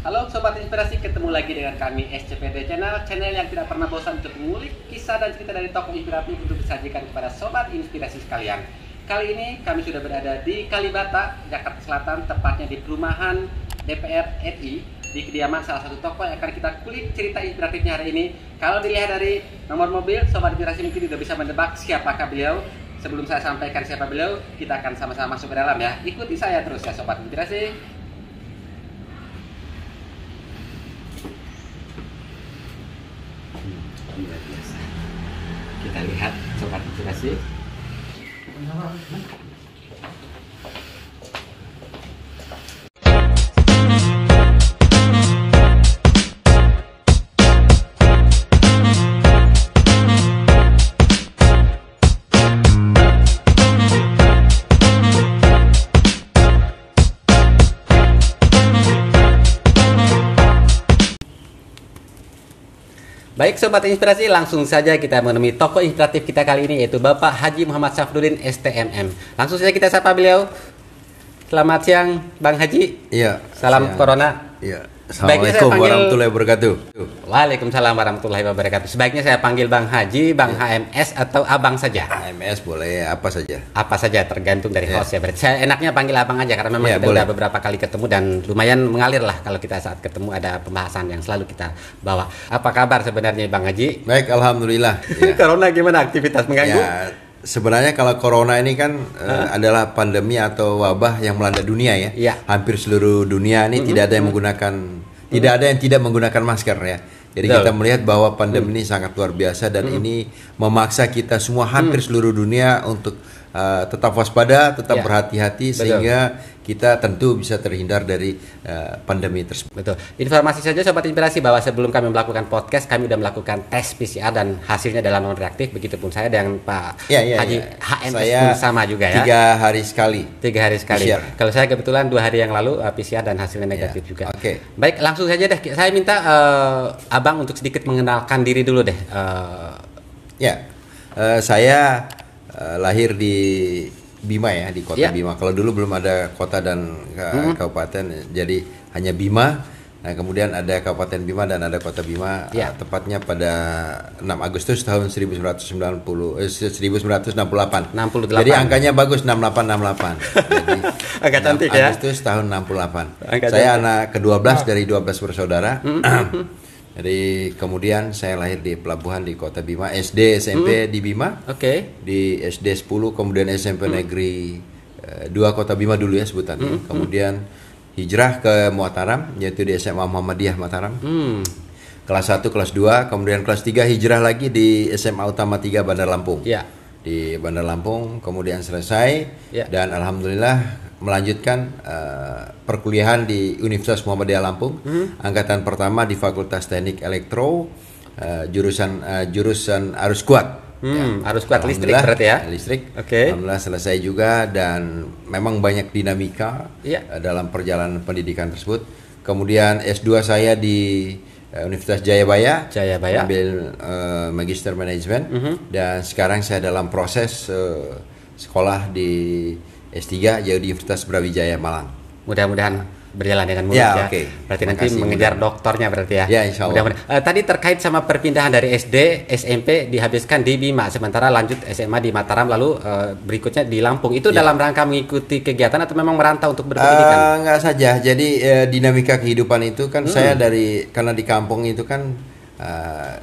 Halo Sobat Inspirasi, ketemu lagi dengan kami SCPD Channel yang tidak pernah bosan untuk mengulik kisah dan cerita dari tokoh inspiratif untuk disajikan kepada Sobat Inspirasi sekalian. Kali ini kami sudah berada di Kalibata, Jakarta Selatan, tepatnya di perumahan DPR RI, di kediaman salah satu tokoh yang akan kita kulik cerita inspiratifnya hari ini. Kalau dilihat dari nomor mobil, Sobat Inspirasi mungkin sudah bisa menebak siapakah beliau. Sebelum saya sampaikan siapa beliau, kita akan sama-sama masuk ke dalam ya. Ikuti saya terus ya Sobat Inspirasi. Luar biasa. Kita lihat Sobat Inspirasi. Baik Sobat Inspirasi, langsung saja kita menemui tokoh inspiratif kita kali ini, yaitu Bapak Haji Muhammad Syafruddin STMM. Langsung saja kita sapa beliau. Selamat siang Bang Haji. Iya. Salam siang. Corona. Iya. Assalamualaikum warahmatullahi wabarakatuh. Waalaikumsalam warahmatullahi wabarakatuh. Sebaiknya saya panggil Bang Haji, Bang HMS atau Abang saja. HMS boleh, apa saja. Apa saja tergantung dari host ya. Berarti saya enaknya panggil Abang aja karena memang kita udah beberapa kali ketemu dan lumayan mengalir lah kalau kita saat ketemu ada pembahasan yang selalu kita bawa. Apa kabar sebenarnya Bang Haji? Baik, alhamdulillah. Ya. Corona gimana, aktivitas mengganggu? Ya, sebenarnya kalau corona ini kan adalah pandemi atau wabah yang melanda dunia ya. Iya. Hampir seluruh dunia ini tidak ada yang tidak menggunakan masker ya. Jadi kita melihat bahwa pandemi ini sangat luar biasa dan ini memaksa kita semua hampir seluruh dunia untuk tetap waspada, tetap berhati-hati sehingga kita tentu bisa terhindar dari pandemi tersebut. Betul. Informasi saja Sobat Inspirasi bahwa sebelum kami melakukan podcast kami sudah melakukan tes PCR dan hasilnya adalah non reaktif. Begitupun saya dengan Pak Haji HMS pun sama juga ya. 3 hari sekali. 3 hari sekali. PCR. Kalau saya kebetulan 2 hari yang lalu PCR dan hasilnya negatif juga. Oke. Baik, langsung saja deh. Saya minta Abang untuk sedikit mengenalkan diri dulu deh. Saya lahir di Bima ya, di kota Bima. Kalau dulu belum ada kota dan kabupaten, jadi hanya Bima. Nah, kemudian ada Kabupaten Bima dan ada Kota Bima. Tepatnya pada 6 Agustus tahun 1968. Jadi angkanya bagus, 6868. Jadi agak cantik ya. Agustus tahun 68. Saya anak ke-12 dari 12 bersaudara. Jadi kemudian saya lahir di pelabuhan di Kota Bima, SD SMP di Bima. Di SD 10, kemudian SMP Negeri 2 Kota Bima dulu ya sebutannya. Kemudian hijrah ke Mataram, yaitu di SMA Muhammadiyah Mataram. Kelas 1, kelas 2, kemudian kelas 3 hijrah lagi di SMA Utama 3 Bandar Lampung. Di Bandar Lampung, kemudian selesai dan alhamdulillah melanjutkan perkuliahan di Universitas Muhammadiyah Lampung, angkatan pertama di Fakultas Teknik Elektro, jurusan arus kuat. Arus kuat listrik berarti ya? Listrik. Alhamdulillah selesai juga dan memang banyak dinamika dalam perjalanan pendidikan tersebut. Kemudian S2 saya di Universitas Jayabaya. Ambil Magister Manajemen dan sekarang saya dalam proses sekolah di S3 di Universitas Brawijaya Malang. Mudah-mudahan berjalan dengan mulus ya. Berarti nanti mengejar doktornya berarti ya. Ya, insya Allah. Tadi terkait sama perpindahan dari SD, SMP dihabiskan di Bima, sementara lanjut SMA di Mataram, lalu berikutnya di Lampung. Itu dalam rangka mengikuti kegiatan atau memang merantau untuk berpendidikan? Enggak saja. Jadi dinamika kehidupan itu kan saya karena di kampung itu kan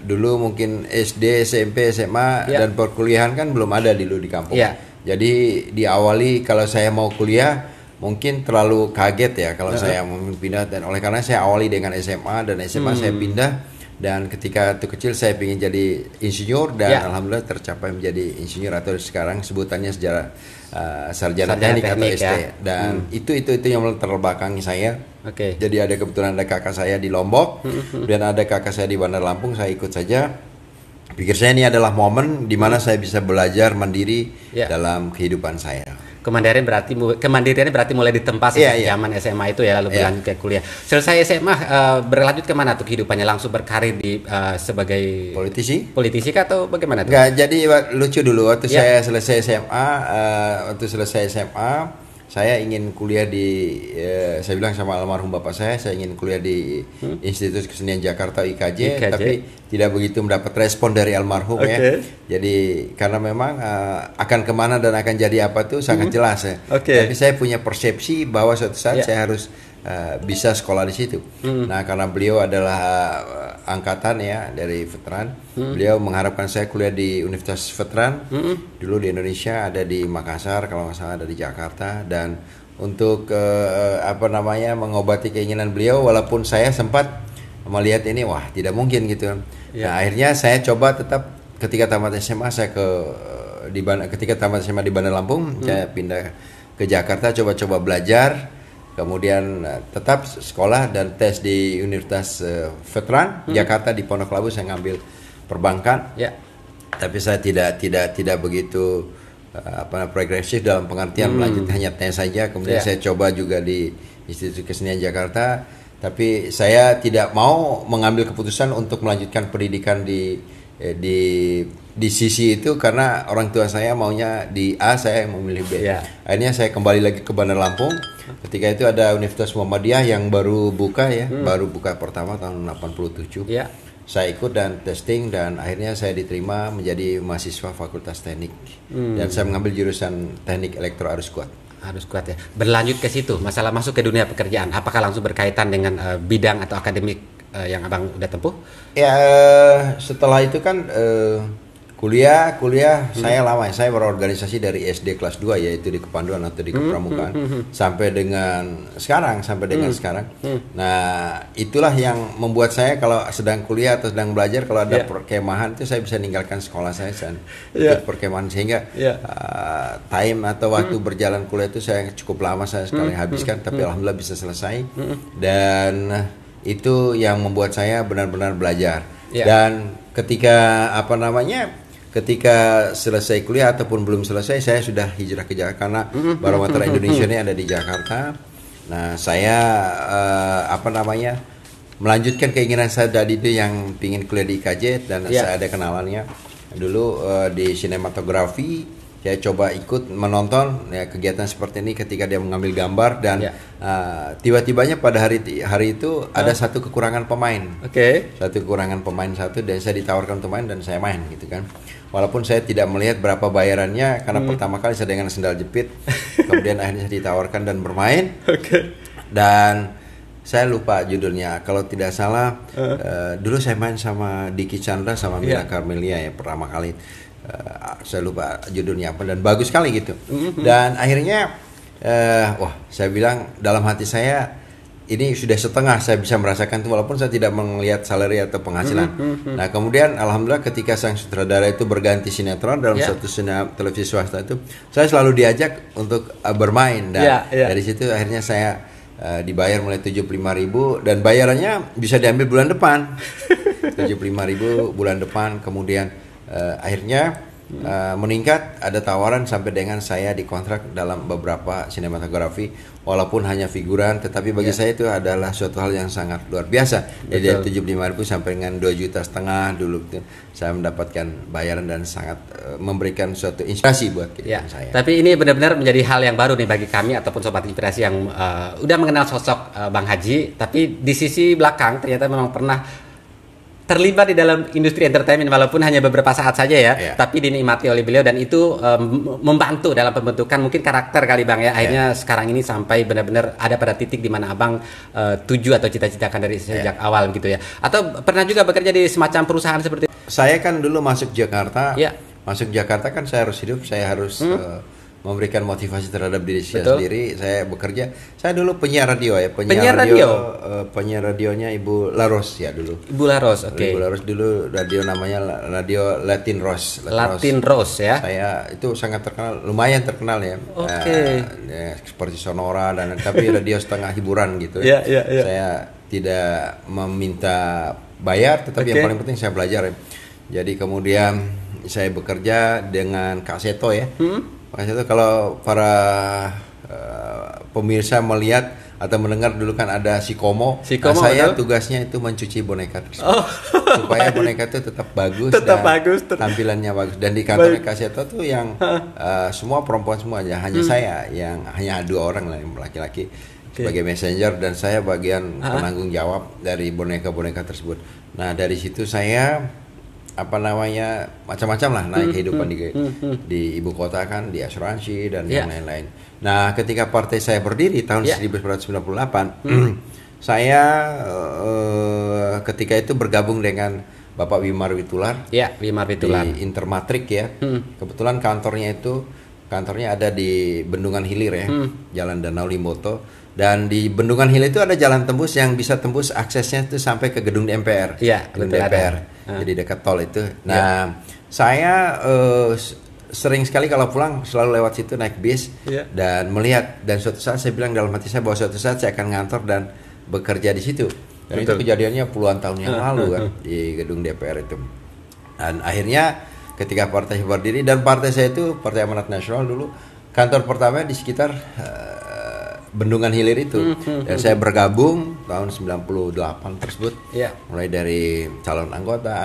dulu mungkin SD, SMP, SMA dan perkuliahan kan belum ada dulu di kampung. Jadi diawali kalau saya mau kuliah mungkin terlalu kaget ya kalau saya mau pindah, dan oleh karena saya awali dengan SMA dan SMA saya pindah, dan ketika itu kecil saya ingin jadi insinyur dan alhamdulillah tercapai menjadi insinyur atau sekarang sebutannya sarjana teknik atau ST dan itu yang terbelakangi saya. Jadi ada kebetulan ada kakak saya di Lombok dan ada kakak saya di Bandar Lampung, saya ikut saja. Pikir saya ini adalah momen di mana saya bisa belajar mandiri dalam kehidupan saya. Kemandiriannya berarti mulai ditempa sejak zaman SMA itu ya, lalu berlanjut ke kuliah. Selesai SMA berlanjut kemana tuh kehidupannya? Langsung berkarir di sebagai politisi kah atau bagaimana tuh? Enggak, jadi lucu dulu waktu saya selesai SMA, saya ingin kuliah di saya bilang sama almarhum bapak saya ingin kuliah di Institut Kesenian Jakarta IKJ, tapi tidak begitu mendapat respon dari almarhum ya. Jadi karena memang akan kemana dan akan jadi apa tuh sangat jelas ya. Tapi saya punya persepsi bahwa suatu saat saya harus bisa sekolah di situ. Nah, karena beliau adalah angkatan ya dari veteran, beliau mengharapkan saya kuliah di Universitas Veteran. Dulu di Indonesia ada di Makassar, kalau nggak salah ada di Jakarta. Dan untuk mengobati keinginan beliau, walaupun saya sempat melihat ini wah tidak mungkin gitu. Nah, akhirnya saya coba tetap ketika tamat SMA saya ketika tamat SMA di Bandar Lampung, saya pindah ke Jakarta coba-coba belajar. Kemudian tetap sekolah dan tes di Universitas Veteran Jakarta di Pondok Labu, saya ngambil perbankan. Tapi saya tidak begitu progresif dalam pengertian melanjut hanya tes saja. Kemudian saya coba juga di Institut Kesenian Jakarta, tapi saya tidak mau mengambil keputusan untuk melanjutkan pendidikan di sisi itu karena orang tua saya maunya di A, saya memilih B. Akhirnya saya kembali lagi ke Bandar Lampung. Ketika itu ada Universitas Muhammadiyah yang baru buka ya, baru buka pertama tahun 87. Saya ikut dan testing dan akhirnya saya diterima menjadi mahasiswa Fakultas Teknik. Dan saya mengambil jurusan Teknik Elektro Arus Kuat. Harus kuat ya. Berlanjut ke situ, masalah masuk ke dunia pekerjaan, apakah langsung berkaitan dengan bidang atau akademik yang abang udah tempuh? Ya, setelah itu kan kuliah saya lama, saya berorganisasi dari SD kelas 2 yaitu di Kepanduan atau di Kepramukaan sampai dengan sekarang. Nah, itulah yang membuat saya kalau sedang kuliah atau sedang belajar, kalau ada perkemahan itu saya bisa meninggalkan sekolah saya ikut perkemahan, sehingga time atau waktu berjalan kuliah itu saya cukup lama saya sekali habiskan, tapi alhamdulillah bisa selesai. Dan itu yang membuat saya benar-benar belajar. Dan ketika ketika selesai kuliah ataupun belum selesai, saya sudah hijrah ke Jakarta karena Barometer Indonesia ini ada di Jakarta. Nah, saya melanjutkan keinginan saya tadi itu yang ingin kuliah di IKJ, dan saya ada kenalannya dulu di sinematografi. Saya coba ikut menonton ya kegiatan seperti ini ketika dia mengambil gambar, dan tiba-tibanya pada hari itu ada satu kekurangan pemain. Satu kekurangan pemain dan saya ditawarkan untuk main dan saya main gitu kan. Walaupun saya tidak melihat berapa bayarannya karena pertama kali saya dengan sendal jepit. Kemudian akhirnya saya ditawarkan dan bermain. Dan saya lupa judulnya. Kalau tidak salah dulu saya main sama Diki Chandra sama Mila Karmelia ya pertama kali. Saya lupa judulnya apa dan bagus sekali gitu. Dan akhirnya saya bilang dalam hati saya ini sudah setengah saya bisa merasakan itu walaupun saya tidak melihat salary atau penghasilan. Nah, kemudian alhamdulillah ketika sang sutradara itu berganti sinetron dalam suatu televisi swasta itu, saya selalu diajak untuk bermain, dan dari situ akhirnya saya dibayar mulai 75.000 dan bayarannya bisa diambil bulan depan. 75.000 bulan depan, kemudian akhirnya meningkat, ada tawaran sampai dengan saya dikontrak dalam beberapa sinematografi walaupun hanya figuran, tetapi bagi saya itu adalah suatu hal yang sangat luar biasa. Jadi dari 75.000 sampai dengan 2,5 juta dulu saya mendapatkan bayaran dan sangat memberikan suatu inspirasi buat kehidupan saya. Tapi ini benar-benar menjadi hal yang baru nih bagi kami ataupun sobat inspirasi yang udah mengenal sosok Bang Haji, tapi di sisi belakang ternyata memang pernah terlibat di dalam industri entertainment walaupun hanya beberapa saat saja ya, tapi dinikmati oleh beliau dan itu membantu dalam pembentukan mungkin karakter kali Bang ya. Akhirnya sekarang ini sampai benar-benar ada pada titik di mana Abang tuju atau cita-citakan dari sejak awal gitu ya. Atau pernah juga bekerja di semacam perusahaan seperti saya kan dulu masuk Jakarta. Masuk Jakarta kan saya harus hidup, saya harus memberikan motivasi terhadap diri saya sendiri. Saya bekerja. Saya dulu penyiar radio ya, penyiar radionya Ibu Laros ya dulu. Ibu Laros, Ibu Laros dulu radio namanya radio Latin Rose. Latin Rose ya. Saya itu sangat terkenal, lumayan terkenal ya. Seperti Sonora dan tapi radio setengah hiburan gitu. Saya tidak meminta bayar, tetapi yang paling penting saya belajar ya. Jadi kemudian saya bekerja dengan Kak Seto ya. Makanya itu kalau para pemirsa melihat atau mendengar dulu kan ada si Komo. Nah, saya tugasnya itu mencuci boneka tersebut. Supaya boneka itu tetap bagus tampilannya bagus. Dan di kantor Ekaseta tuh yang semua perempuan semua aja, hanya saya yang hanya 2 orang lah yang laki-laki sebagai messenger, dan saya bagian penanggung jawab dari boneka-boneka tersebut. Nah, dari situ saya macam-macam lah naik kehidupan di ibu kota kan, di asuransi dan yang lain-lain. Nah, ketika partai saya berdiri tahun 1998, saya ketika itu bergabung dengan Bapak Wimar Witular. Wimar Witular di Intermatrik ya. Kebetulan kantornya ada di Bendungan Hilir ya, Jalan Danau Limboto. Dan di Bendungan Hilir itu ada jalan tembus yang bisa tembus aksesnya itu sampai ke gedung DPR. Gedung DPR. Jadi dekat tol itu. Nah, saya sering sekali kalau pulang selalu lewat situ naik bis dan melihat, dan suatu saat saya bilang dalam hati saya bahwa suatu saat saya akan ngantor dan bekerja di situ. Dan itu kejadiannya puluhan tahun yang lalu kan di gedung DPR itu. Dan akhirnya ketika partai berdiri, dan partai saya itu Partai Amanat Nasional dulu kantor pertama di sekitar Bendungan Hilir itu. Dan saya bergabung tahun 98 tersebut. Mulai dari calon anggota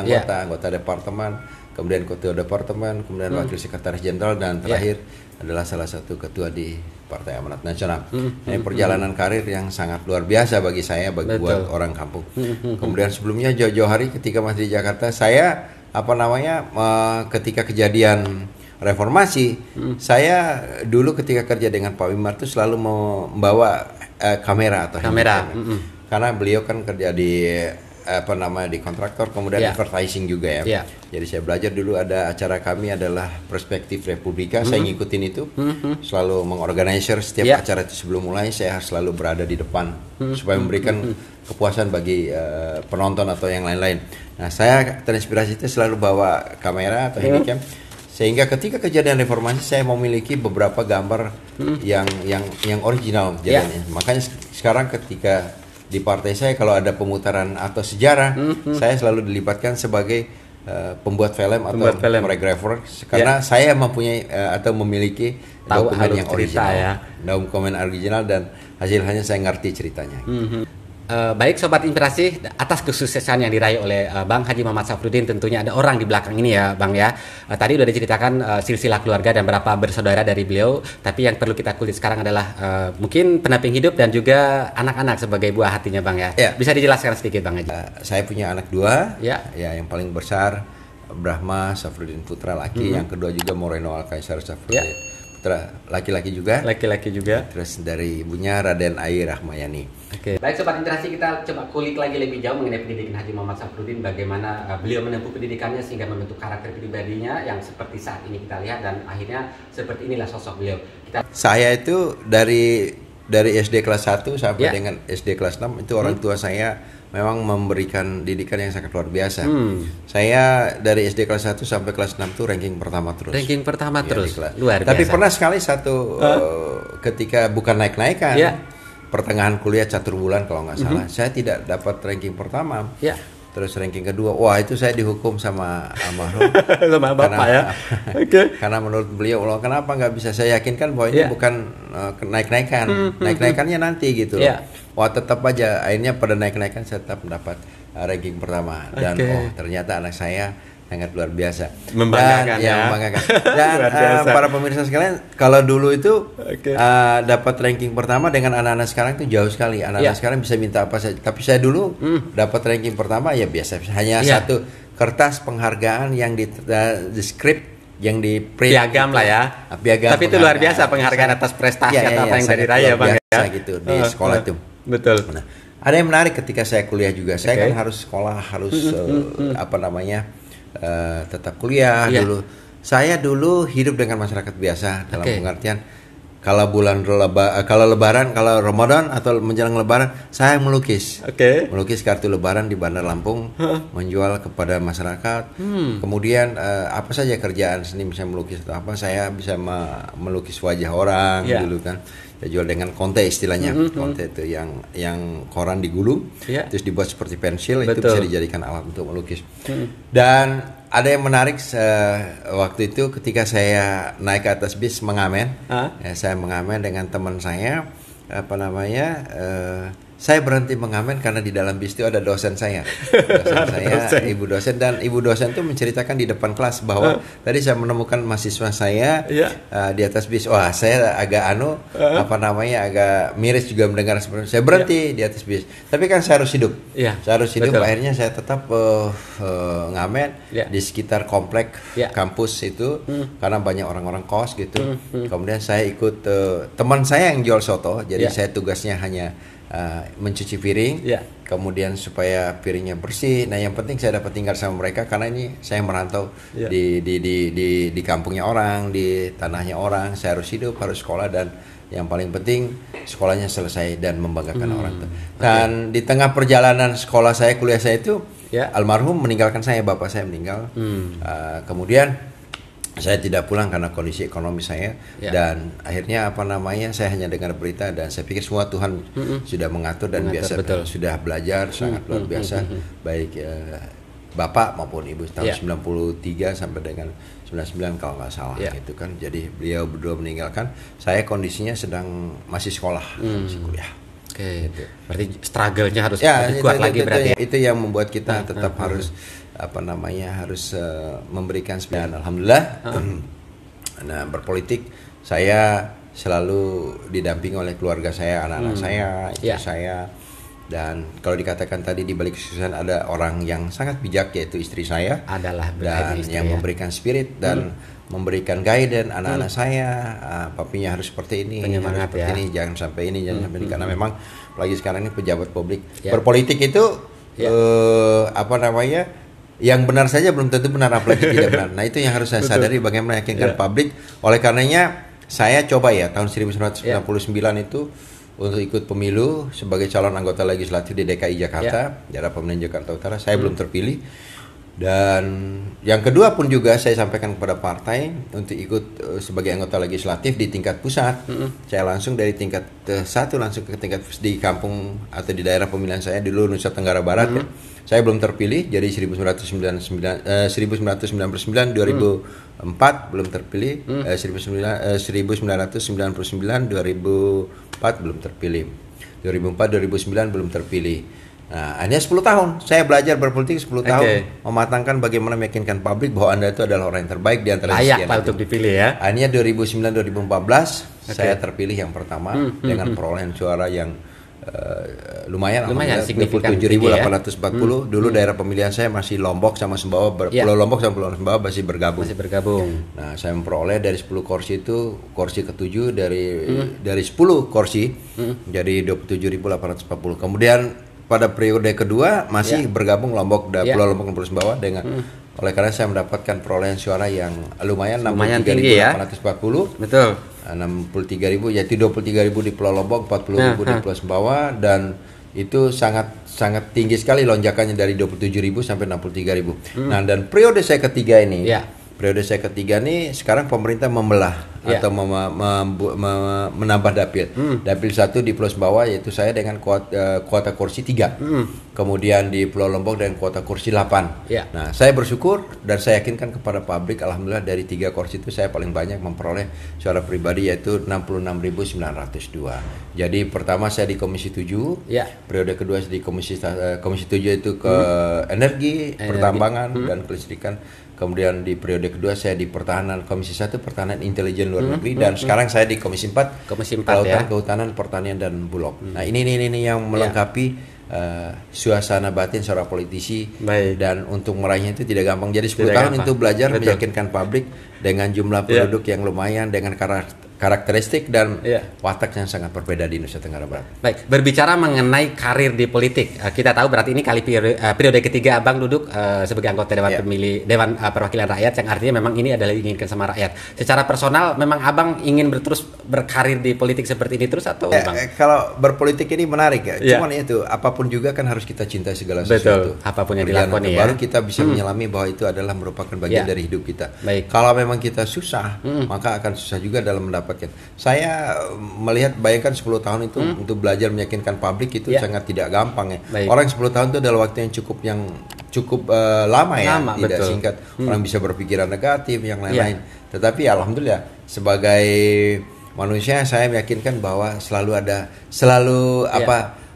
departemen, kemudian ketua departemen, kemudian wakil sekretaris jenderal, dan terakhir adalah salah satu ketua di Partai Amanat Nasional. Ini perjalanan karir yang sangat luar biasa bagi saya, buat orang kampung. Kemudian sebelumnya jauh-jauh hari ketika masih di Jakarta, saya ketika kejadian reformasi, saya dulu ketika kerja dengan Pak Wimar itu selalu membawa kamera atau karena beliau kan kerja di di kontraktor, kemudian advertising juga ya. Jadi saya belajar dulu, ada acara kami adalah Perspektif Republika, saya ngikutin itu, selalu mengorganisir setiap acara itu. Sebelum mulai saya selalu berada di depan supaya memberikan kepuasan bagi penonton atau yang lain-lain. Nah, saya terinspirasi itu selalu bawa kamera atau handycam, sehingga ketika kejadian reformasi saya memiliki beberapa gambar yang original jadinya. Makanya sekarang ketika di partai saya kalau ada pemutaran atau sejarah, saya selalu dilibatkan sebagai pembuat film atau choreographer, karena saya mempunyai atau memiliki dokumen yang original, dokumen original, dan hasilnya saya ngerti ceritanya. Baik Sobat Inspirasi, atas kesuksesan yang diraih oleh Bang Haji Muhammad Safruddin, tentunya ada orang di belakang ini ya Bang ya. Tadi udah diceritakan silsilah keluarga dan berapa bersaudara dari beliau, tapi yang perlu kita kulik sekarang adalah mungkin pendamping hidup dan juga anak-anak sebagai buah hatinya Bang ya. Bisa dijelaskan sedikit Bang Haji? Saya punya anak 2, yang paling besar Brahma Safruddin Putra laki, yang kedua juga Moreno Alkaisar Safruddin Putra laki-laki juga. Terus dari ibunya Raden Ai Rahmayani. Baik Sobat Inspirasi, kita coba kulik lagi lebih jauh mengenai pendidikan Haji Muhammad Safruddin, bagaimana beliau menempuh pendidikannya sehingga membentuk karakter pribadinya yang seperti saat ini kita lihat, dan akhirnya seperti inilah sosok beliau. Saya itu dari SD kelas 1 sampai dengan SD kelas 6 itu orang tua saya memang memberikan didikan yang sangat luar biasa. Saya dari SD kelas 1 sampai kelas 6 tuh ranking pertama terus. Luar biasa. Tapi pernah sekali ketika bukan naik-naikan, pertengahan kuliah catur bulan kalau nggak salah, saya tidak dapat ranking pertama. Terus ranking kedua, wah itu saya dihukum sama almarhum. Sama bapak ya. Karena menurut beliau, kenapa nggak bisa, saya yakinkan bahwa ini bukan naik-naikan, naik-naikannya nanti gitu. Wah tetap aja, akhirnya pada naik-naikan saya tetap mendapat ranking pertama. Dan ternyata anak saya sangat luar biasa, membanggakan membanggakan. Dan para pemirsa sekalian, kalau dulu itu dapat ranking pertama dengan anak-anak sekarang itu jauh sekali. Anak-anak sekarang bisa minta apa saja, tapi saya dulu dapat ranking pertama ya biasa, hanya satu kertas penghargaan yang di script yang di print, piagam lah ya, piagam. Tapi itu luar biasa penghargaan atas prestasi atau apa yang dari raya Bang ya, gitu di sekolah itu. Betul. Nah, ada yang menarik ketika saya kuliah juga, saya kan harus sekolah, harus tetap kuliah dulu. Saya dulu hidup dengan masyarakat biasa dalam pengertian kalau lebaran, kalau Ramadan atau menjelang lebaran, saya melukis. Melukis kartu lebaran di Bandar Lampung, menjual kepada masyarakat. Kemudian apa saja kerjaan seni, misalnya melukis atau apa, saya bisa melukis wajah orang dulu kan. Saya jual dengan konte istilahnya. Konte itu yang koran digulung, terus dibuat seperti pensil, itu bisa dijadikan alat untuk melukis. Dan ada yang menarik waktu itu ketika saya naik ke atas bis mengamen, saya mengamen dengan teman saya, saya berhenti mengamen karena di dalam bis itu ada dosen saya, ibu dosen, dan ibu dosen itu menceritakan di depan kelas bahwa tadi saya menemukan mahasiswa saya di atas bis. Wah, saya agak agak miris juga mendengar seperti itu. Saya berhenti di atas bis, tapi kan saya harus hidup, Betul. Akhirnya saya tetap ngamen di sekitar komplek kampus itu karena banyak orang-orang kos gitu. Kemudian saya ikut teman saya yang jual soto, jadi saya tugasnya hanya mencuci piring, kemudian supaya piringnya bersih. Nah, yang penting saya dapat tinggal sama mereka karena ini saya merantau di kampungnya orang, di tanahnya orang. Saya harus hidup, harus sekolah, dan yang paling penting sekolahnya selesai dan membanggakan orang tua. Dan di tengah perjalanan sekolah saya, kuliah saya itu, almarhum meninggalkan saya, bapak saya meninggal. Kemudian saya tidak pulang karena kondisi ekonomi saya, dan akhirnya saya hanya dengar berita dan saya pikir semua Tuhan sudah mengatur dan biasa, sudah belajar sangat luar biasa, baik bapak maupun ibu tahun 93 sampai dengan 99 kalau nggak salah gitu kan. Jadi beliau berdua meninggalkan, saya kondisinya sedang masih sekolah, masih kuliah. Oke, berarti struggle-nya harus lebih kuat lagi berarti. Itu yang membuat kita tetap harus harus memberikan semangat. Alhamdulillah. Nah, berpolitik saya selalu didampingi oleh keluarga saya, anak-anak saya, istri saya. Dan kalau dikatakan tadi di balik kesuksesan ada orang yang sangat bijak, yaitu istri saya, adalah dan yang memberikan spirit dan memberikan guidance anak-anak saya. Papinya harus seperti ini, penyemangat, harus seperti ini, jangan sampai ini, jangan sampai ini, karena memang apalagi sekarang ini pejabat publik berpolitik itu yang benar saja belum tentu benar, apalagi tidak benar. Nah, itu yang harus saya sadari, bagaimana meyakinkan publik. Oleh karenanya saya coba tahun 1999 itu untuk ikut pemilu sebagai calon anggota legislatif di DKI Jakarta, daerah pemilihan Jakarta Utara. Saya belum terpilih. Dan yang kedua pun juga saya sampaikan kepada partai untuk ikut sebagai anggota legislatif di tingkat pusat. Saya langsung dari tingkat 1 langsung ke tingkat di kampung atau di daerah pemilihan saya dulu, Nusa Tenggara Barat. Saya belum terpilih, jadi 1999, 2004 belum terpilih, 1999, 2004 belum terpilih, 2004, 2009 belum terpilih. Nah, hanya 10 tahun saya belajar berpolitik, 10 tahun mematangkan bagaimana meyakinkan publik bahwa Anda itu adalah orang yang terbaik di antara sekian. Layak untuk dipilih ya. Hanya 2009-2014 saya terpilih yang pertama dengan perolehan suara yang lumayan signifikan, 27.840. Dulu daerah pemilihan saya masih Lombok sama Sumbawa, Pulau Lombok sama Pulau Sumbawa masih bergabung. Nah, saya memperoleh dari 10 kursi itu kursi ke-7 dari 10 kursi jadi 27.840. Kemudian pada periode kedua masih bergabung Lombok dan Pulau Lombok dan Pulau Sumbawa dengan oleh karena saya mendapatkan perolehan suara yang lumayan 63.840. Betul. 63.000, yaitu 23.000 di Pulau Lombok, 40.000 di Pulau Sumbawa, dan itu sangat tinggi sekali lonjakannya dari 27.000 sampai 63.000. Nah, dan periode saya ketiga ini, sekarang pemerintah membelah atau menambah dapil. Dapil 1 di Pulau Sumbawa yaitu saya dengan kuota kursi 3. Kemudian di Pulau Lombok dengan kuota kursi 8. Nah, saya bersyukur dan saya yakinkan kepada publik, alhamdulillah dari 3 kursi itu saya paling banyak memperoleh suara pribadi, yaitu 66.902. Jadi pertama saya di Komisi 7, periode kedua saya di Komisi 7 itu ke energi, pertambangan dan kelistrikan. Kemudian di periode kedua saya di pertahanan, Komisi 1 pertahanan intelijen luar negeri, dan sekarang saya di Komisi 4 kelautan, kehutanan, pertanian dan bulog. Nah, ini yang melengkapi suasana batin seorang politisi. Dan untuk meraihnya itu tidak gampang. Jadi 10 tahun itu belajar meyakinkan publik dengan jumlah penduduk yang lumayan, dengan karakteristik dan watak yang sangat berbeda di Nusa Tenggara Barat. Baik, berbicara mengenai karir di politik, kita tahu berarti ini periode ketiga Abang duduk sebagai anggota Dewan Perwakilan Rakyat, yang artinya memang ini adalah diinginkan sama rakyat. Secara personal, memang Abang ingin terus berkarir di politik seperti ini terus atau Bang? Kalau berpolitik ini menarik ya, cuman itu apapun juga kan harus kita cintai segala sesuatu. Apapun yang dilakoni baru kita bisa menyelami bahwa itu adalah merupakan bagian dari hidup kita. Kalau memang kita susah, maka akan susah juga dalam mendapatkan. Saya melihat, bayangkan 10 tahun itu untuk belajar meyakinkan publik itu sangat tidak gampang ya. Orang 10 tahun itu adalah waktu yang cukup lama ya, tidak betul. singkat. Orang bisa berpikiran negatif yang lain-lain. Tetapi alhamdulillah sebagai manusia saya meyakinkan bahwa selalu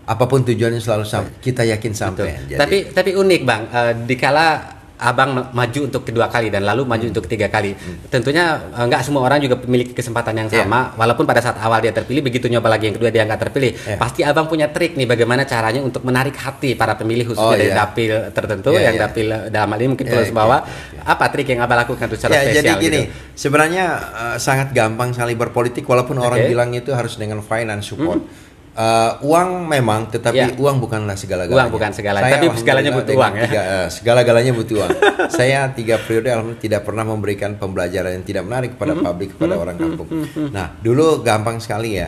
apapun tujuannya selalu kita yakin sampai. Jadi, tapi unik Bang, dikala Abang maju untuk kedua kali dan lalu maju untuk ketiga kali. Tentunya nggak semua orang juga memiliki kesempatan yang sama. Walaupun pada saat awal dia terpilih, begitu nyoba lagi yang kedua dia nggak terpilih. Pasti Abang punya trik nih bagaimana caranya untuk menarik hati para pemilih khususnya dari dapil tertentu, yang dapil dalam hal ini mungkin Pulau Sumbawa. Apa trik yang Abang lakukan itu secara spesial? Jadi gini, gitu? sebenarnya sangat gampang sekali berpolitik walaupun orang bilang itu harus dengan finance support. Uang memang, tetapi uang bukanlah segala-galanya. Uang bukan segalanya, tapi segalanya butuh uang ya. Segala-galanya butuh uang. Saya 3 periode alhamdulillah tidak pernah memberikan pembelajaran yang tidak menarik kepada publik, kepada orang kampung. Nah, dulu gampang sekali ya.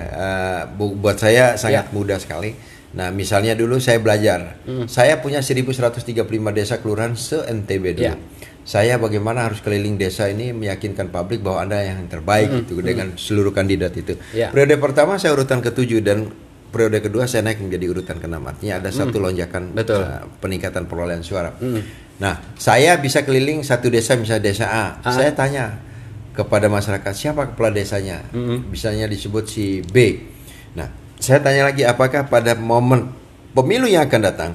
Buat saya sangat mudah sekali. Nah, misalnya dulu saya belajar. Saya punya 1135 desa kelurahan se-NTB dulu. Saya bagaimana harus keliling desa ini meyakinkan publik bahwa Anda yang terbaik gitu dengan seluruh kandidat itu. Periode pertama saya urutan ke-7 dan periode kedua saya naik menjadi urutan ke-6. Artinya ada satu lonjakan peningkatan perolehan suara. Nah, saya bisa keliling satu desa, misalnya desa A. Saya tanya kepada masyarakat, siapa kepala desanya? Misalnya disebut si B. Nah, saya tanya lagi, apakah pada momen pemilu yang akan datang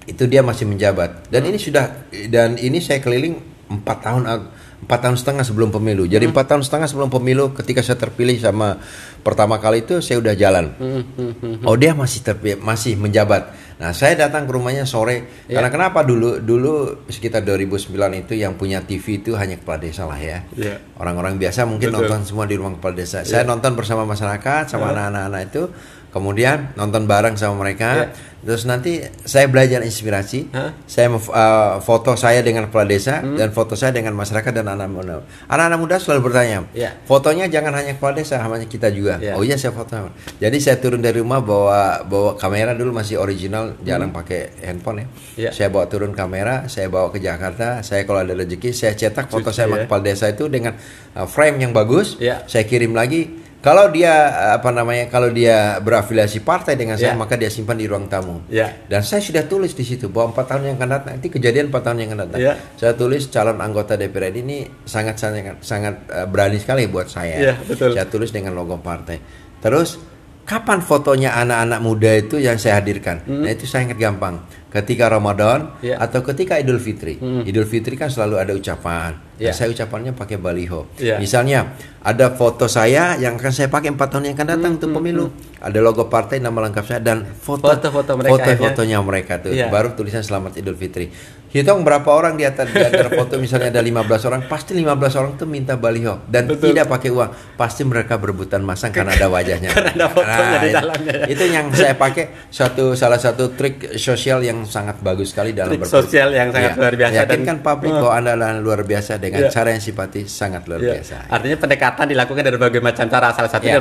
itu dia masih menjabat? Dan ini saya keliling 4 tahun setengah sebelum pemilu. Jadi 4 tahun setengah sebelum pemilu, ketika saya terpilih sama pertama kali itu saya udah jalan. Oh, dia masih menjabat. Nah, saya datang ke rumahnya sore. Karena kenapa dulu sekitar 2009 itu yang punya TV itu hanya kepala desa lah ya. Orang-orang biasa mungkin nonton semua di rumah kepala desa. Saya nonton bersama masyarakat, sama anak-anak itu. Kemudian nonton bareng sama mereka. Terus nanti saya belajar inspirasi. Saya foto saya dengan kepala desa dan foto saya dengan masyarakat dan anak muda. Anak-anak muda selalu bertanya, fotonya jangan hanya kepala desa, hanya kita juga. Oh iya, saya foto. Jadi saya turun dari rumah bawa kamera, dulu masih original, jarang pakai handphone ya. Saya bawa turun kamera, saya bawa ke Jakarta. Saya kalau ada rezeki saya cetak foto saya sama kepala desa itu dengan frame yang bagus. Saya kirim lagi. Kalau dia berafiliasi partai dengan saya, maka dia simpan di ruang tamu. Dan saya sudah tulis di situ bahwa 4 tahun yang akan datang, nanti kejadian 4 tahun yang akan datang. Saya tulis calon anggota DPR ini sangat berani sekali buat saya. Saya tulis dengan logo partai. Terus kapan fotonya anak-anak muda itu yang saya hadirkan? Nah, itu sangat gampang. Ketika Ramadan atau ketika Idul Fitri. Idul Fitri kan selalu ada ucapan. Saya ucapannya pakai baliho. Misalnya ada foto saya yang akan saya pakai 4 tahun yang akan datang untuk pemilu. Ada logo partai, nama lengkap saya dan foto-fotonya mereka tuh. Baru tulisan Selamat Idul Fitri. Hitung berapa orang di antara foto, misalnya ada 15 orang, pasti 15 orang tuh minta baliho dan tidak pakai uang. Pasti mereka berebutan masang karena ada wajahnya. Karena ada fotonya di dalamnya. Itu yang saya pakai, salah satu trik sosial yang sangat bagus sekali dalam berpolitik. Sosial yang sangat luar biasa. Yakinkan publik bahwa Anda adalah luar biasa dengan cara yang simpatis, sangat luar biasa. Artinya pendekatan dilakukan dari berbagai macam cara. Salah satunya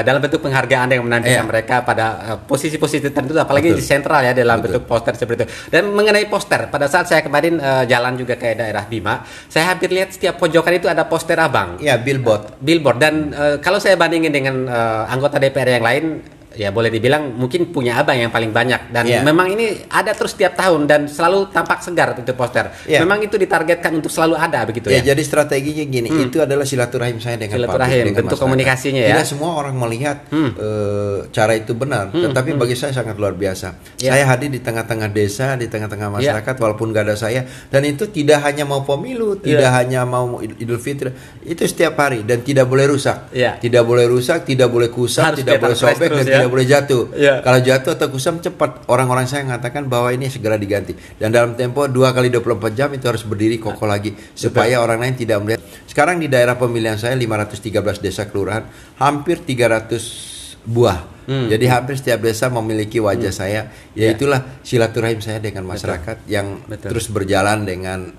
dalam bentuk penghargaan yang menantikan mereka pada posisi-posisi tertentu, apalagi di sentral ya, dalam bentuk poster seperti itu. Dan mengenai poster, pada saat saya kemarin jalan juga ke daerah Bima, saya hampir lihat setiap pojokan itu ada poster Abang. Iya, billboard. Dan kalau saya bandingin dengan anggota DPR yang lain, ya boleh dibilang mungkin punya Abang yang paling banyak dan memang ini ada terus setiap tahun dan selalu tampak segar itu poster. Memang itu ditargetkan untuk selalu ada begitu ya. Jadi strateginya gini, itu adalah silaturahim saya dengan publik, dengan bentuk masyarakat. Komunikasinya ya. Tidak semua orang melihat cara itu benar, tetapi bagi saya sangat luar biasa. Saya hadir di tengah-tengah desa, di tengah-tengah masyarakat walaupun gak ada saya, dan itu tidak hanya mau pemilu, tidak hanya mau Idul Fitri, itu setiap hari dan tidak boleh rusak. Tidak boleh rusak, tidak boleh kusam, tidak boleh sobek dan tidak boleh jatuh. Kalau jatuh atau kusam cepat, orang-orang saya mengatakan bahwa ini segera diganti. Dan dalam tempo 2 kali 24 jam itu harus berdiri kokoh lagi supaya orang lain tidak melihat. Sekarang di daerah pemilihan saya 513 desa kelurahan, hampir 300 buah. Jadi hampir setiap desa memiliki wajah saya. Yaitulah silaturahim saya dengan masyarakat yang terus berjalan dengan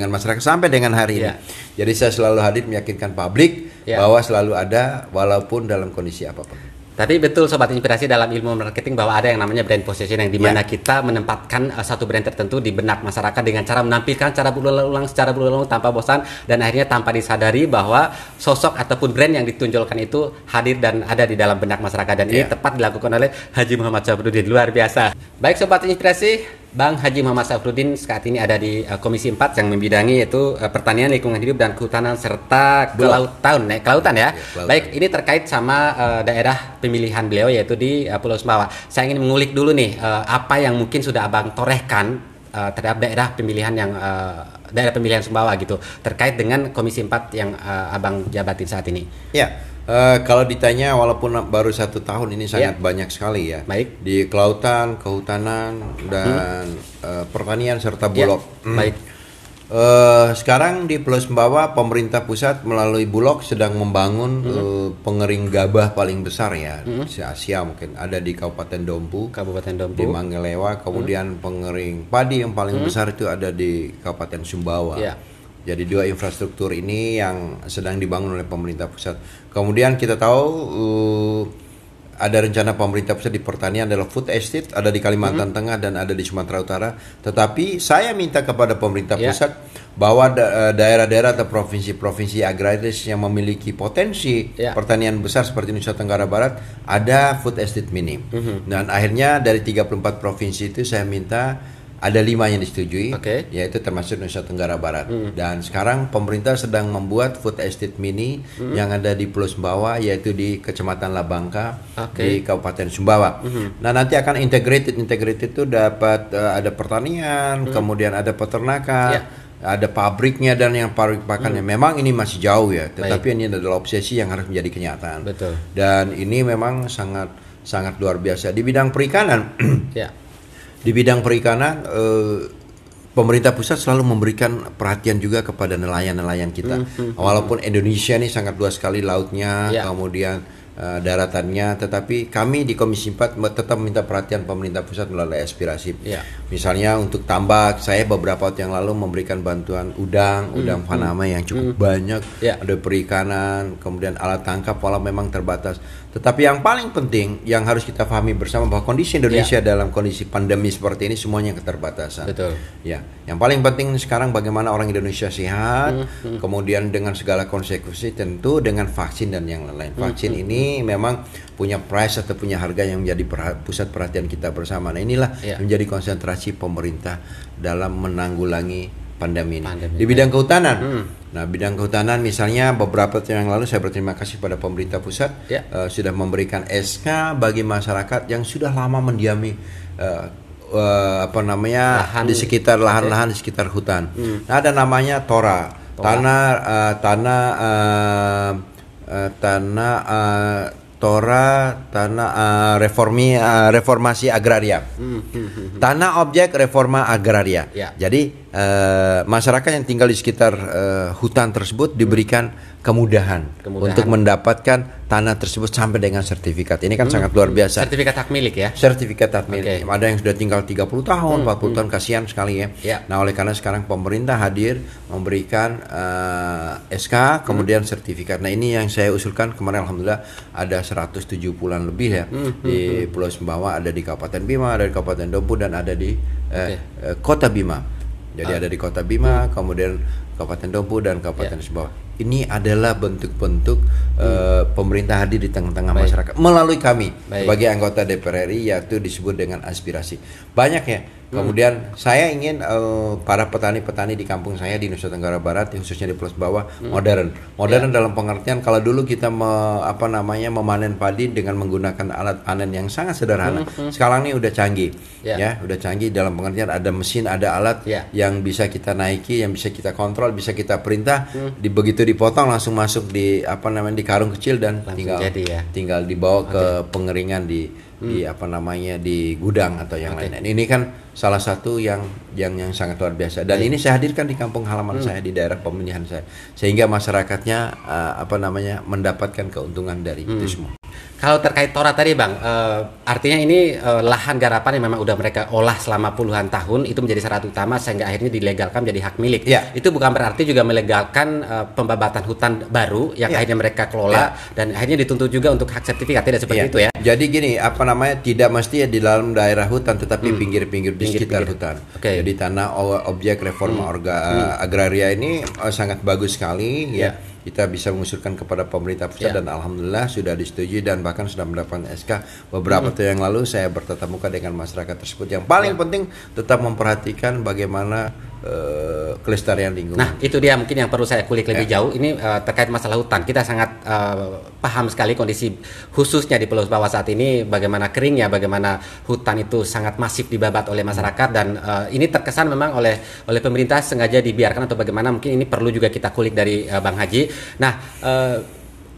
masyarakat sampai dengan hari ini. Jadi saya selalu hadir meyakinkan publik bahwa selalu ada walaupun dalam kondisi apapun. Tapi betul Sobat Inspirasi, dalam ilmu marketing bahwa ada yang namanya brand position, yang dimana kita menempatkan satu brand tertentu di benak masyarakat dengan cara menampilkan secara berulang-ulang tanpa bosan, dan akhirnya tanpa disadari bahwa sosok ataupun brand yang ditunjukkan itu hadir dan ada di dalam benak masyarakat, dan ini tepat dilakukan oleh Haji Muhammad Syafruddin. Luar biasa. Baik Sobat Inspirasi, Bang Haji Muhammad Safruddin saat ini ada di Komisi 4 yang membidangi yaitu pertanian, lingkungan hidup dan kehutanan serta kelautan ya. Kelautan. Baik, ini terkait sama daerah pemilihan beliau yaitu di Pulau Sumbawa. Saya ingin mengulik dulu nih apa yang mungkin sudah Abang torehkan terhadap daerah pemilihan Sumbawa gitu terkait dengan Komisi 4 yang Abang jabatin saat ini. Ya. Kalau ditanya walaupun baru 1 tahun ini sangat banyak sekali ya. Baik. Di kelautan, kehutanan dan pertanian serta bulog. Baik. Sekarang di Pulau Sumbawa pemerintah pusat melalui Bulog sedang membangun pengering gabah paling besar ya di Asia, mungkin ada di Kabupaten Dompu, di Manggelewa. Kemudian pengering padi yang paling besar itu ada di Kabupaten Sumbawa. Jadi 2 infrastruktur ini yang sedang dibangun oleh pemerintah pusat. Kemudian kita tahu ada rencana pemerintah pusat di pertanian adalah food estate, ada di Kalimantan Tengah dan ada di Sumatera Utara. Tetapi saya minta kepada pemerintah pusat bahwa daerah-daerah atau provinsi-provinsi agraris yang memiliki potensi pertanian besar seperti Nusa Tenggara Barat ada food estate mini. Dan akhirnya dari 34 provinsi itu saya minta ada 5 yang disetujui, yaitu termasuk Nusa Tenggara Barat. Dan sekarang pemerintah sedang membuat food estate mini yang ada di Pulau Sumbawa, yaitu di Kecamatan Labangka di Kabupaten Sumbawa. Nah, nanti akan integrated itu dapat ada pertanian, kemudian ada peternakan, ada pabriknya dan yang pabrik pakannya. Memang ini masih jauh ya, tetapi ini adalah obsesi yang harus menjadi kenyataan. Betul. Dan ini memang sangat luar biasa di bidang perikanan. Di bidang perikanan, pemerintah pusat selalu memberikan perhatian juga kepada nelayan-nelayan kita. Walaupun Indonesia ini sangat luas sekali lautnya, kemudian daratannya, tetapi kami di Komisi 4 tetap minta perhatian pemerintah pusat melalui aspirasi. Misalnya untuk tambak, saya beberapa waktu yang lalu memberikan bantuan udang Panama yang cukup banyak, ada perikanan, kemudian alat tangkap walau memang terbatas. Tetapi yang paling penting yang harus kita pahami bersama bahwa kondisi Indonesia dalam kondisi pandemi seperti ini semuanya keterbatasan. Betul. Ya, yang paling penting sekarang bagaimana orang Indonesia sehat, kemudian dengan segala konsekuensi tentu dengan vaksin dan yang lain-lain. Vaksin ini memang punya price atau punya harga yang menjadi pusat perhatian kita bersama. Nah, inilah menjadi konsentrasi pemerintah dalam menanggulangi pandemi ini. Di bidang kehutanan. Nah, bidang kehutanan misalnya beberapa tahun yang lalu saya berterima kasih pada pemerintah pusat sudah memberikan SK bagi masyarakat yang sudah lama mendiami di sekitar lahan-lahan di sekitar hutan. Nah, ada namanya Tora. Reformasi agraria. Tanah objek reforma agraria. Jadi masyarakat yang tinggal di sekitar hutan tersebut diberikan kemudahan untuk mendapatkan tanah tersebut sampai dengan sertifikat. Ini kan sangat luar biasa. Sertifikat hak milik ya? Sertifikat hak milik. Ada yang sudah tinggal 30 tahun, 40 tahun, kasihan sekali ya. Nah, oleh karena sekarang pemerintah hadir memberikan SK, kemudian sertifikat. Nah, ini yang saya usulkan kemarin, alhamdulillah ada 170-an lebih ya di Pulau Sumbawa, ada di Kabupaten Bima, ada di Kabupaten Dompu, dan ada di Kota Bima. Jadi ada di Kota Bima, kemudian Kabupaten Dompu dan Kabupaten Sumbawa. Ini adalah bentuk-bentuk pemerintah hadir di tengah-tengah masyarakat melalui kami sebagai anggota DPR RI, yaitu disebut dengan aspirasi. Banyak ya. Kemudian saya ingin para petani-petani di kampung saya di Nusa Tenggara Barat, khususnya di Pulau Sumbawa, modern dalam pengertian kalau dulu kita memanen padi dengan menggunakan alat panen yang sangat sederhana. Sekarang ini udah canggih, udah canggih dalam pengertian ada mesin, ada alat yang bisa kita naiki, yang bisa kita kontrol, bisa kita perintah. Begitu dipotong langsung masuk di di karung kecil dan tinggal dibawa ke pengeringan di gudang atau yang lain. Ini kan salah satu yang sangat luar biasa, dan ini saya hadirkan di kampung halaman saya, di daerah pemilihan saya, sehingga masyarakatnya mendapatkan keuntungan dari itu semua. Kalau terkait Tora tadi Bang, artinya ini lahan garapan yang memang udah mereka olah selama puluhan tahun itu menjadi syarat utama sehingga akhirnya dilegalkan menjadi hak milik. Itu bukan berarti juga melegalkan pembabatan hutan baru yang akhirnya mereka kelola dan akhirnya dituntut juga untuk hak sertifikat, tidak seperti itu ya. Jadi gini, tidak mesti di dalam daerah hutan, tetapi pinggir-pinggir di sekitar hutan. Jadi tanah objek reforma agraria ini sangat bagus sekali ya. kita bisa mengusulkan kepada pemerintah pusat dan alhamdulillah sudah disetujui dan bahkan sudah mendapatkan SK beberapa tahun yang lalu. Saya bertatap muka dengan masyarakat tersebut. Yang paling penting tetap memperhatikan bagaimana kelestarian lingkungan. Nah, itu dia mungkin yang perlu saya kulik lebih jauh. Ini terkait masalah hutan. Kita sangat paham sekali kondisi khususnya di Pulau Sumbawa saat ini, bagaimana keringnya, bagaimana hutan itu sangat masif dibabat oleh masyarakat dan ini terkesan memang oleh pemerintah sengaja dibiarkan atau bagaimana. Mungkin ini perlu juga kita kulik dari Bang Haji. Nah,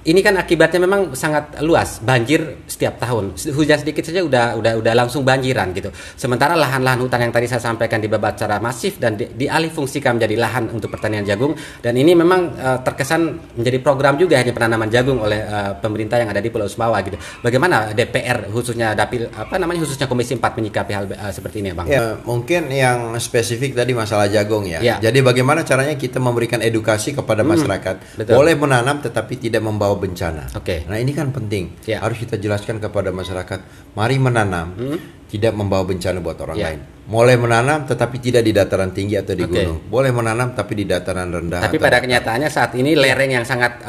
ini kan akibatnya memang sangat luas, banjir setiap tahun. Hujan sedikit saja udah langsung banjiran gitu. Sementara lahan-lahan hutan yang tadi saya sampaikan dibabat secara masif dan dialih fungsikan menjadi lahan untuk pertanian jagung. Dan ini memang terkesan menjadi program juga hanya penanaman jagung oleh pemerintah yang ada di Pulau Sumbawa gitu. Bagaimana DPR khususnya khususnya Komisi 4 menyikapi hal seperti ini ya, Bang? Ya, mungkin yang spesifik tadi masalah jagung ya. Jadi bagaimana caranya kita memberikan edukasi kepada masyarakat. Betul. Boleh menanam tetapi tidak membawa bencana. Nah ini kan penting. Harus kita jelaskan kepada masyarakat. Mari menanam, tidak membawa bencana buat orang lain. Boleh menanam tetapi tidak di dataran tinggi atau di gunung. Boleh menanam tapi di dataran rendah. Tapi pada kenyataannya saat ini lereng yang sangat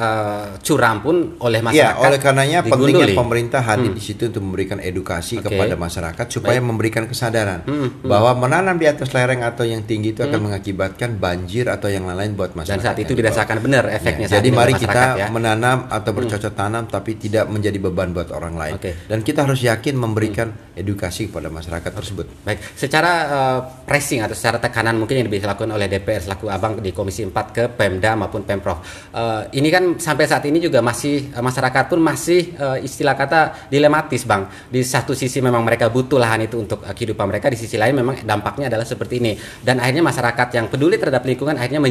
curam pun oleh masyarakat. Oleh karenanya pentingnya pemerintah hadir di situ untuk memberikan edukasi kepada masyarakat supaya memberikan kesadaran bahwa menanam di atas lereng atau yang tinggi itu akan mengakibatkan banjir atau yang lain-lain buat masyarakat. Dan saat itu dirasakan benar efeknya. Jadi mari kita menanam atau bercocok tanam tapi tidak menjadi beban buat orang lain. Dan kita harus yakin memberikan edukasi kepada masyarakat tersebut. Baik, secara pressing atau secara tekanan mungkin yang bisa dilakukan oleh DPR selaku Abang di Komisi 4 ke Pemda maupun Pemprov. Ini kan sampai saat ini juga masih masyarakat pun masih istilah kata dilematis, Bang. Di satu sisi memang mereka butuh lahan itu untuk kehidupan mereka, di sisi lain memang dampaknya adalah seperti ini. Dan akhirnya masyarakat yang peduli terhadap lingkungan akhirnya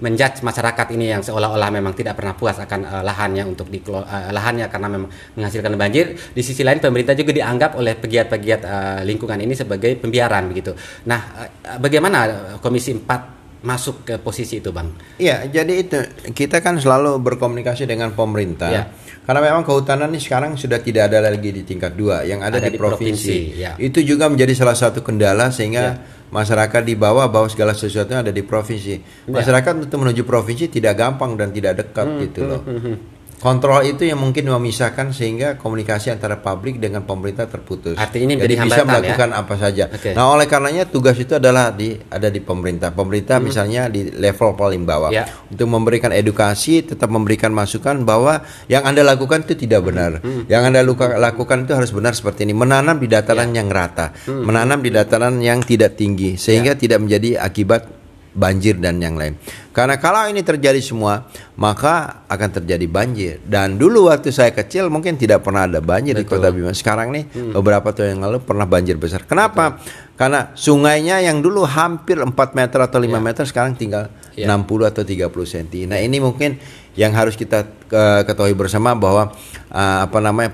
menjudge masyarakat ini yang seolah-olah memang tidak pernah puas akan lahannya untuk lahannya karena memang menghasilkan banjir. Di sisi lain pemerintah juga dianggap oleh pegiat-pegiat lingkungan ini sebagai pembiaran begitu. Nah, bagaimana Komisi 4 masuk ke posisi itu, Bang? Iya, jadi itu kita kan selalu berkomunikasi dengan pemerintah. Karena memang kehutanan ini sekarang sudah tidak ada lagi di tingkat 2, yang ada di provinsi. Itu juga menjadi salah satu kendala sehingga masyarakat di bawah bahwa segala sesuatu ada di provinsi. Masyarakat untuk menuju provinsi tidak gampang dan tidak dekat gitu loh. Kontrol itu yang mungkin memisahkan sehingga komunikasi antara publik dengan pemerintah terputus. Artinya ini jadi bisa melakukan apa saja. Nah, oleh karenanya tugas itu adalah ada di pemerintah. Pemerintah misalnya di level paling bawah untuk memberikan edukasi, tetap memberikan masukan bahwa yang Anda lakukan itu tidak benar. Yang Anda lakukan itu harus benar seperti ini. Menanam di dataran yang rata, menanam di dataran yang tidak tinggi sehingga tidak menjadi akibat banjir dan yang lain. Karena kalau ini terjadi semua, maka akan terjadi banjir. Dan dulu waktu saya kecil mungkin tidak pernah ada banjir di Kota Bima. Sekarang nih beberapa tahun yang lalu pernah banjir besar. Kenapa? Karena sungainya yang dulu hampir 4 meter atau 5 meter sekarang tinggal 60 atau 30 cm. Nah, ini mungkin yang harus kita ketahui bersama bahwa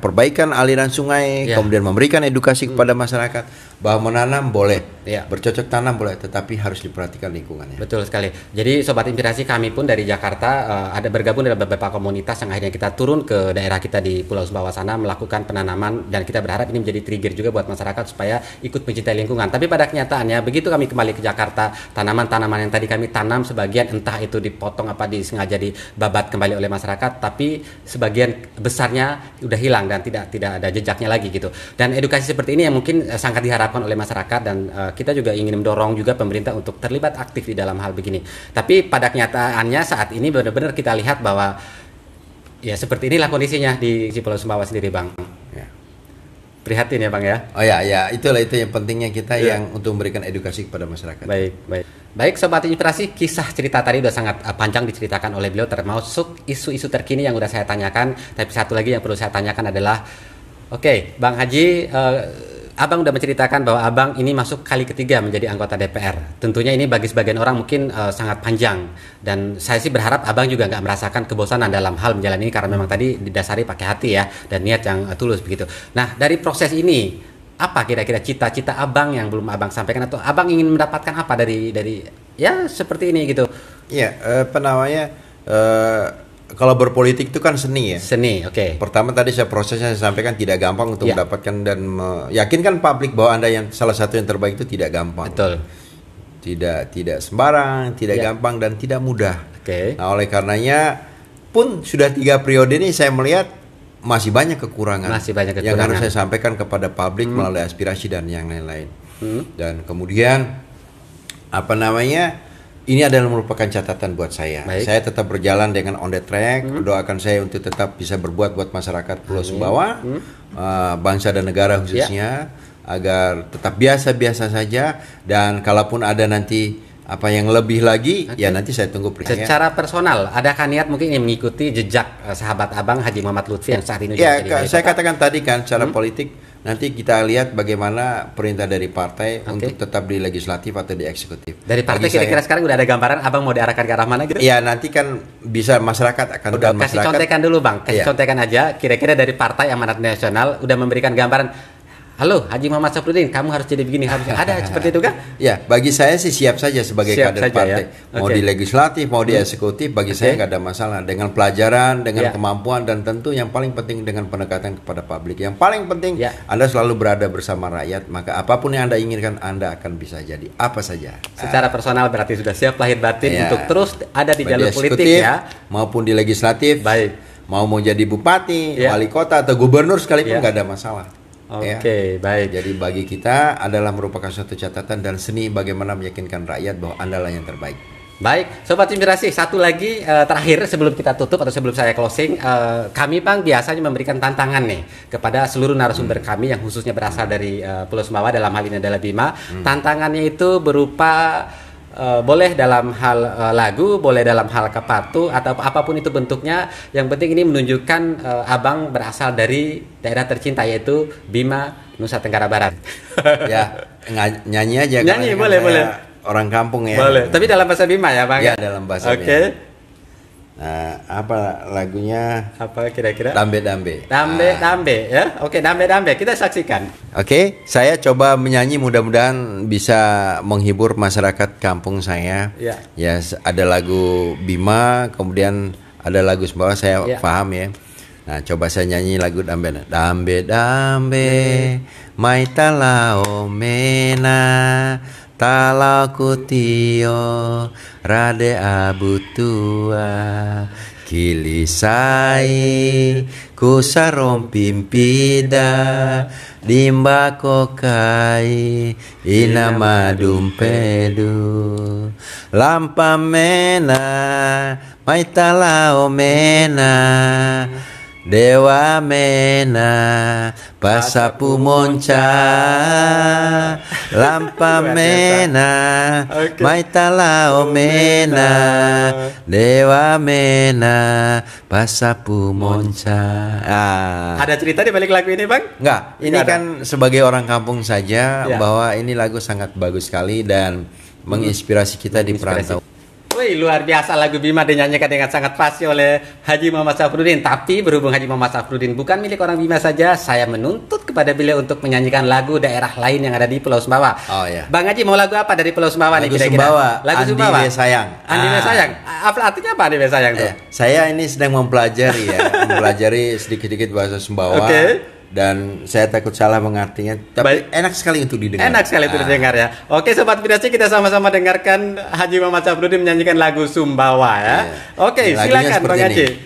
perbaikan aliran sungai, kemudian memberikan edukasi kepada masyarakat bahwa menanam boleh, bercocok tanam boleh, tetapi harus diperhatikan lingkungannya. Betul sekali. Jadi Sobat Inspirasi, kami pun dari Jakarta ada bergabung dalam beberapa komunitas yang akhirnya kita turun ke daerah kita di Pulau Sumbawa sana melakukan penanaman, dan kita berharap ini menjadi trigger juga buat masyarakat supaya ikut mencintai lingkungan. Tapi pada kenyataannya begitu kami kembali ke Jakarta, tanaman-tanaman yang tadi kami tanam sebagian entah itu dipotong apa disengaja dibabat kembali oleh masyarakat, tapi sebagian besarnya udah hilang dan tidak ada jejaknya lagi gitu. Dan edukasi seperti ini yang mungkin sangat diharapkan oleh masyarakat, dan kita juga ingin mendorong juga pemerintah untuk terlibat aktif di dalam hal begini. Tapi pada kenyataannya saat ini benar-benar kita lihat bahwa ya seperti inilah kondisinya di Pulau Sumbawa sendiri, Bang. Prihatin ya, Bang ya. Oh ya, itulah itu yang pentingnya kita yang untuk memberikan edukasi kepada masyarakat. Baik Sobat Inspirasi, kisah cerita tadi udah sangat panjang diceritakan oleh beliau, termasuk isu-isu terkini yang udah saya tanyakan. Tapi satu lagi yang perlu saya tanyakan adalah, Bang Haji, Abang udah menceritakan bahwa Abang ini masuk kali ketiga menjadi anggota DPR. Tentunya ini bagi sebagian orang mungkin sangat panjang, dan saya sih berharap Abang juga nggak merasakan kebosanan dalam hal menjalani ini, karena memang tadi didasari pakai hati ya dan niat yang tulus begitu. Nah, dari proses ini apa kira-kira cita-cita Abang yang belum Abang sampaikan, atau Abang ingin mendapatkan apa dari ya seperti ini gitu? Iya, kalau berpolitik itu kan seni ya. Seni, Pertama tadi prosesnya saya sampaikan tidak gampang untuk mendapatkan dan meyakinkan publik bahwa Anda yang salah satu yang terbaik itu tidak gampang. Betul. Tidak sembarang, tidak gampang dan tidak mudah. Nah, oleh karenanya pun sudah 3 periode ini saya melihat masih banyak kekurangan. Yang harus saya sampaikan kepada publik melalui aspirasi dan yang lain-lain. Dan kemudian apa namanya? Ini adalah merupakan catatan buat saya. Baik. Saya tetap berjalan dengan on the track. Doakan saya untuk tetap bisa berbuat buat masyarakat Pulau Sumbawa, bangsa dan negara khususnya, agar tetap biasa-biasa saja. Dan kalaupun ada nanti apa yang lebih lagi, ya nanti saya tunggu percaya. Secara personal, adakah niat mungkin yang mengikuti jejak sahabat abang Haji Muhammad Lutfi yang saat ini? Ya, saya katakan tadi kan, secara politik. Nanti kita lihat bagaimana perintah dari partai untuk tetap di legislatif atau di eksekutif. Dari partai kira-kira sekarang udah ada gambaran abang mau diarahkan ke arah mana gitu? Ya nanti kan bisa masyarakat akan udah kasih contekan dulu bang, kasih contekan aja. Kira-kira dari Partai Amanat Nasional udah memberikan gambaran. Halo Haji Muhammad Safruddin, kamu harus jadi begini, harus ada seperti itu kan? Ya, bagi saya sih siap saja sebagai kader partai. Ya? Mau di legislatif, mau di eksekutif, bagi saya nggak ada masalah. Dengan pelajaran, dengan kemampuan, dan tentu yang paling penting dengan pendekatan kepada publik. Yang paling penting Anda selalu berada bersama rakyat, maka apapun yang Anda inginkan, Anda akan bisa jadi apa saja. Secara personal berarti sudah siap lahir batin untuk terus ada di jalur politik ya, maupun di legislatif. Baik. Mau jadi bupati, wali kota atau gubernur sekalipun nggak ada masalah. Oke, baik. Jadi bagi kita adalah merupakan suatu catatan dan seni bagaimana meyakinkan rakyat bahwa Anda lah yang terbaik. Baik, Sobat Inspirasi, satu lagi terakhir sebelum kita tutup atau sebelum saya closing, kami Bang biasanya memberikan tantangan nih kepada seluruh narasumber kami yang khususnya berasal dari Pulau Sumbawa, dalam hal ini adalah Bima. Tantangannya itu berupa boleh dalam hal lagu, boleh dalam hal kepatu atau apapun itu bentuknya. Yang penting ini menunjukkan abang berasal dari daerah tercinta yaitu Bima, Nusa Tenggara Barat. Ya, nyanyi aja. Nyanyi boleh. Orang kampung ya. Boleh. Tapi dalam bahasa Bima ya bang. Ya dalam bahasa Bima. Oke. Nah, apa lagunya? Apa kira-kira? Dambe ya. Oke, dambe kita saksikan. Oke, saya coba menyanyi, mudah-mudahan bisa menghibur masyarakat kampung saya. Ya, ada lagu Bima, kemudian ada lagu Sumbawa, saya paham ya. Nah, coba saya nyanyi lagu dambe. Dambe, mai talao mena, talao kutio, rade abutua, kilisai, kusarom pimpida, dimba kokai, inama dumpedu, lampa mena, mai talao mena, dewa mena, pasapu monca, lampa mena, mai talao mena, dewa mena, pasapu monca. Ada cerita di balik lagu ini bang? Enggak, ini kan sebagai orang kampung saja bahwa ini lagu sangat bagus sekali dan menginspirasi kita di perantauan. Wih, luar biasa lagu Bima dinyanyikan dengan sangat fasih oleh Haji Muhammad Safruddin. Tapi berhubung Haji Muhammad Safruddin bukan milik orang Bima saja, saya menuntut kepada beliau untuk menyanyikan lagu daerah lain yang ada di Pulau Sumbawa. Oh ya. Bang Haji mau lagu apa dari Pulau Sumbawa nih kira-kira? Lagu Sumbawa. Andi Sayang. Andi Sayang. Apa artinya apa Andi Sayang tuh? Saya ini sedang mempelajari mempelajari sedikit-sedikit bahasa Sumbawa. Dan saya takut salah mengartinya, tapi enak sekali untuk didengar. Enak sekali untuk didengar ya. Oke Sobat Inspirasi, kita sama-sama dengarkan Haji Muhammad Safruddin menyanyikan lagu Sumbawa ya. Oke, silakan Bang Haji.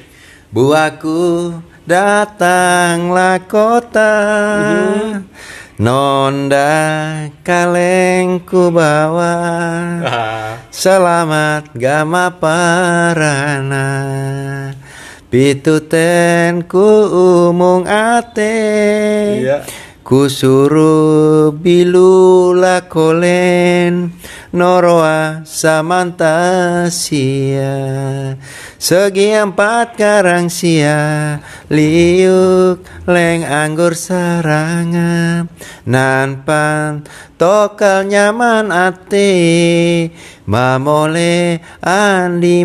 Buaku datanglah kota, nonda kalengku bawa, selamat gama parana, pituten ku umung ate, ku suruh bilula kolen, noroa samantasia, segi 4 karang sia, liuk leng anggur saranga, nanpan tokal nyaman ate, mamole andi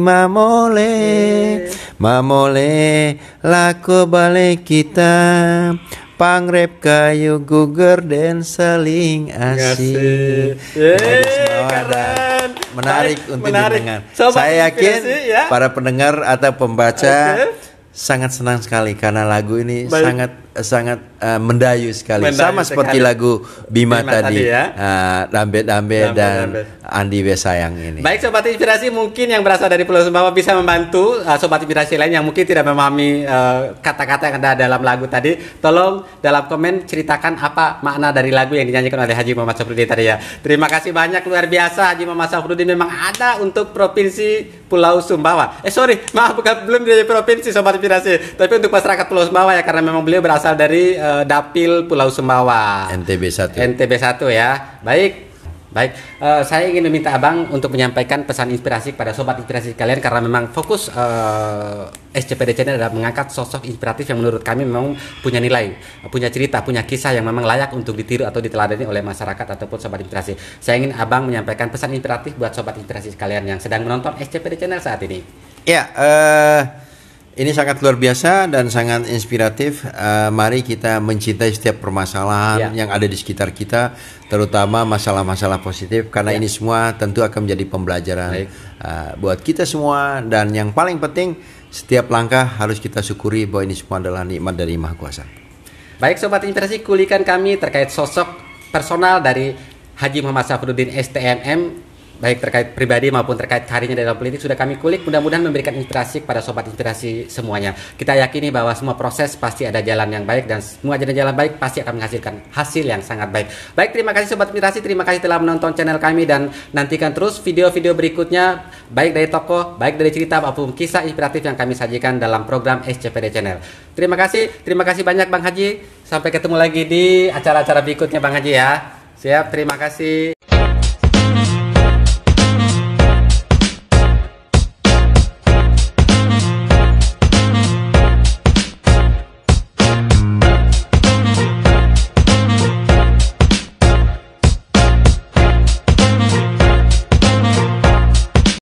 mamole laku balik kita, pangrep kayu gugur dan saling asik. Keren. Menarik untuk didengar. Saya yakin para pendengar atau pembaca sangat senang sekali karena lagu ini sangat mendayu sekali. Sama seperti lagu Bima tadi ya. Dambe-dambe dan Andi Besayang ini. Baik Sobat Inspirasi, mungkin yang berasal dari Pulau Sumbawa bisa membantu Sobat Inspirasi lain yang mungkin tidak memahami kata-kata yang ada dalam lagu tadi. Tolong dalam komen ceritakan apa makna dari lagu yang dinyanyikan oleh Haji Muhammad Syafruddin tadi ya. Terima kasih banyak, luar biasa. Haji Muhammad Syafruddin memang ada untuk Provinsi Pulau Sumbawa. Maaf, belum dari provinsi Sobat Inspirasi, tapi untuk masyarakat Pulau Sumbawa ya, karena memang beliau berasal dari Dapil Pulau Sumbawa. NTB 1 ya. Baik. Saya ingin meminta Abang untuk menyampaikan pesan inspirasi kepada Sobat Inspirasi kalian, karena memang fokus SCPD Channel adalah mengangkat sosok inspiratif yang menurut kami memang punya nilai, punya cerita, punya kisah yang memang layak untuk ditiru atau diteladani oleh masyarakat ataupun Sobat Inspirasi. Saya ingin Abang menyampaikan pesan inspiratif buat Sobat Inspirasi kalian yang sedang menonton SCPD Channel saat ini. Ya, ini sangat luar biasa dan sangat inspiratif. Mari kita mencintai setiap permasalahan yang ada di sekitar kita, terutama masalah-masalah positif, karena ini semua tentu akan menjadi pembelajaran buat kita semua. Dan yang paling penting, setiap langkah harus kita syukuri bahwa ini semua adalah nikmat dari Maha Kuasa. Baik Sobat Inspirasi, kulikan kami terkait sosok personal dari Haji Muhammad Syafruddin STMM, baik terkait pribadi maupun terkait karirnya dalam politik sudah kami kulik. Mudah-mudahan memberikan inspirasi kepada Sobat Inspirasi semuanya. Kita yakini bahwa semua proses pasti ada jalan yang baik, dan semua jalan baik pasti akan menghasilkan hasil yang sangat baik. Baik, terima kasih Sobat Inspirasi, terima kasih telah menonton channel kami, dan nantikan terus video-video berikutnya, baik dari tokoh, baik dari cerita maupun kisah inspiratif yang kami sajikan dalam program SCPD Channel. Terima kasih banyak Bang Haji. Sampai ketemu lagi di acara-acara berikutnya Bang Haji ya. Siap, terima kasih.